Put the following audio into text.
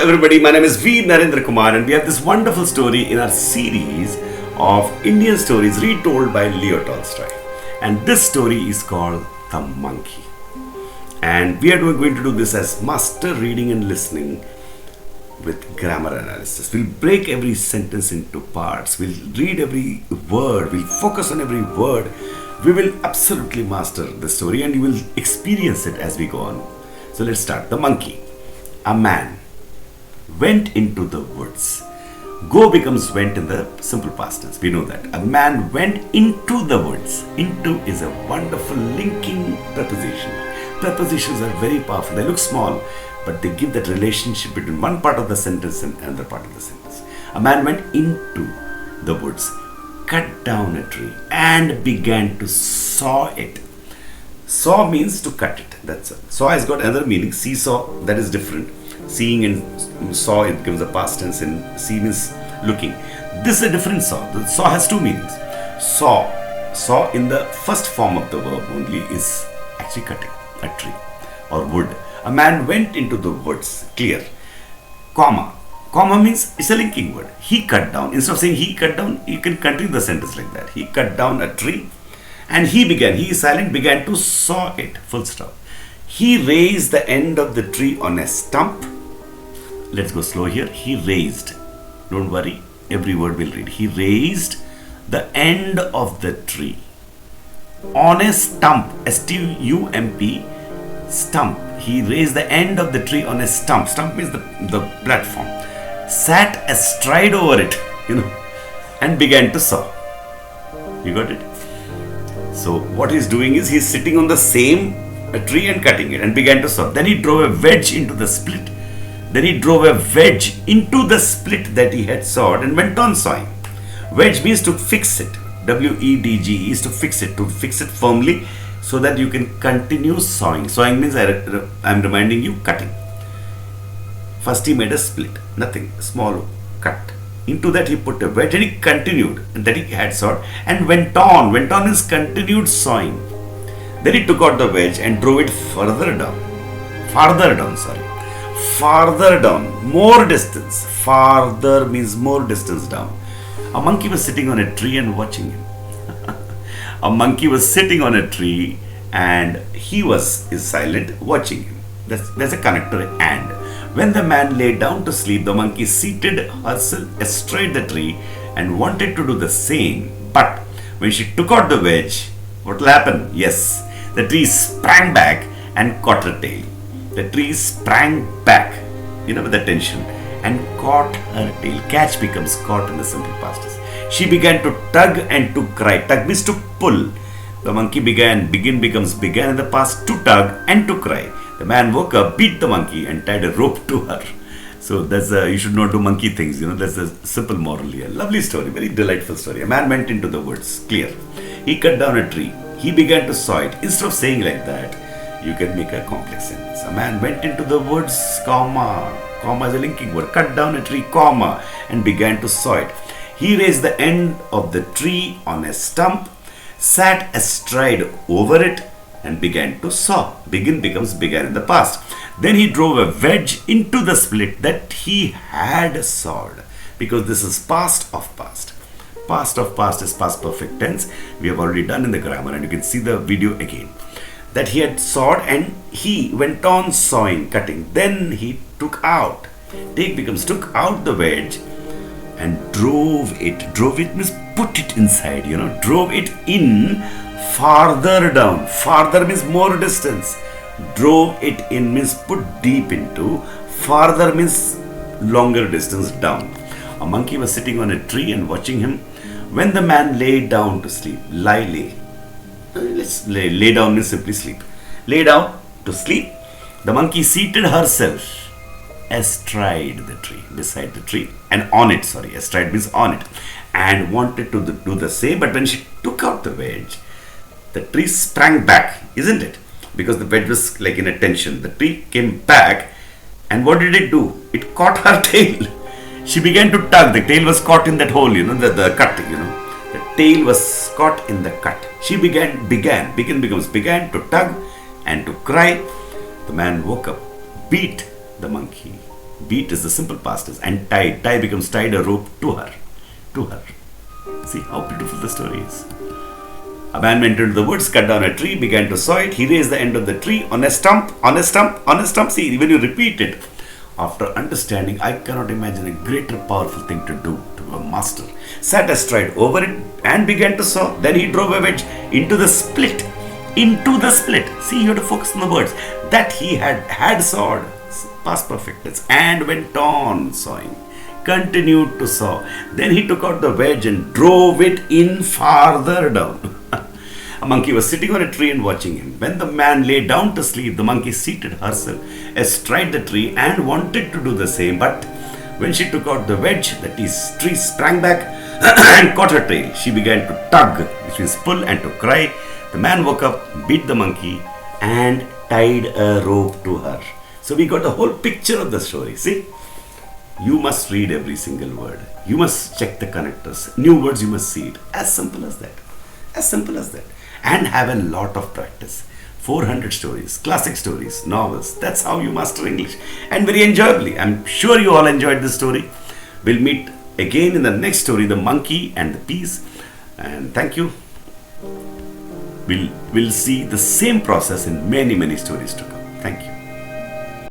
everybody, my name is V. Narendra Kumar and we have this wonderful story in our series of Indian stories retold by Leo Tolstoy. And this story is called The Monkey. And we are going to do this as master reading and listening with grammar analysis. We'll break every sentence into parts. We'll read every word. We'll focus on every word. We will absolutely master the story and you will experience it as we go on. So let's start. The monkey. A man went into the woods. Go becomes went in the simple past tense. We know that. A man went into the woods. Into is a wonderful linking preposition. Prepositions are very powerful. They look small, but they give that relationship between one part of the sentence and another part of the sentence. A man went into the woods, cut down a tree, and began to saw it. Saw means to cut it. That's it. Saw has got another meaning. Seesaw, that is different. Seeing and saw, it gives a past tense, and see means looking. This is a different saw. The saw has two meanings. Saw in the first form of the verb only is actually cutting a tree or wood. A man went into the woods. Clear. Comma means it's a linking word. He cut down. Instead of saying he cut down, you can continue the sentence like that. He cut down a tree and he is silent, began to saw it. Full stop. He raised the end of the tree on a stump. Let's go slow here. He raised. Don't worry. Every word we'll read. He raised the end of the tree on a stump. S-T-U-M-P. Stump. He raised the end of the tree on a stump. Stump means the platform. Sat astride over it, and began to saw. You got it? So what he's doing is he's sitting on the same tree and cutting it and began to saw. Then he drove a wedge into the split. That he had sawed and went on sawing. Wedge means to fix it. W-E-D-G is to fix it firmly so that you can continue sawing. Sawing means I'm reminding you cutting. First he made a split, nothing, small cut. Into that he put a wedge and he continued, and that he had sawed and went on. Went on is continued sawing. Then he took out the wedge and drove it farther down, more distance. Farther means more distance down. A monkey was sitting on a tree and watching him. A monkey was sitting on a tree and he is silent, watching him. There's a connector and. When the man lay down to sleep, the monkey seated herself astride the tree and wanted to do the same. But when she took out the wedge, what will happen? Yes, the tree sprang back and caught her tail. The tree sprang back, with the tension, and caught her tail. Catch becomes caught in the simple past tense. She began to tug and to cry. Tug means to pull. The monkey begin becomes began in the past to tug and to cry. The man woke up, beat the monkey, and tied a rope to her. So that's you should not do monkey things. That's a simple moral here. Lovely story, very delightful story. A man went into the woods. Clear. He cut down a tree. He began to saw it. Instead of saying like that, you can make a complex sentence. A man went into the woods, comma is a linking word. Cut down a tree, comma, and began to saw it. He raised the end of the tree on a stump, sat astride over it, and began to saw. Begin becomes began in the past. Then he drove a wedge into the split that he had sawed. Because this is past of past. Past of past is past perfect tense. We have already done in the grammar and you can see the video again. That he had sawed and he went on sawing, cutting. Then he took out. Take becomes took out the wedge and drove it. Drove it means put it inside, drove it in farther down. Farther means more distance. Drove it in means put deep into. Farther means longer distance down. A monkey was sitting on a tree and watching him. When the man lay down to sleep, lay down means simply sleep. Lay down to sleep. The monkey seated herself astride the tree, beside the tree, and on it, astride means on it, and wanted to do the same, but when she took out the wedge, the tree sprang back, isn't it? Because the wedge was like in a tension. The tree came back, and what did it do? It caught her tail. She began to tug. The tail was caught in that hole, the cut, The tail was caught in the cut. She began to tug and to cry. The man woke up, beat the monkey, Beat is the simple past tense. And tied. Tie becomes tied a rope to her. To her. See how beautiful the story is. A man went into the woods, cut down a tree, began to saw it. He raised the end of the tree on a stump, on a stump, on a stump. See, when you repeat it, after understanding, I cannot imagine a greater powerful thing to do to a master. Sat astride over it and began to saw. Then he drove a wedge into the split. Into the split. See, you have to focus on the words. That he had sawed. Past perfect tense. And went on sawing. Continued to saw. Then he took out the wedge and drove it in farther down. A monkey was sitting on a tree and watching him. When the man lay down to sleep, the monkey seated herself astride the tree and wanted to do the same. But when she took out the wedge, the tree sprang back and caught her tail. She began to tug, which means pull, and to cry. The man woke up, beat the monkey, and tied a rope to her. So we got the whole picture of the story. See? You must read every single word. You must check the connectors. New words, you must see it. As simple as that. As simple as that. And have a lot of practice. 400 stories, classic stories, novels. That's how you master English. And very enjoyably. I'm sure you all enjoyed this story. We'll meet again in the next story, The Monkey and the Peas. And thank you. We'll see the same process in many, many stories to come. Thank you.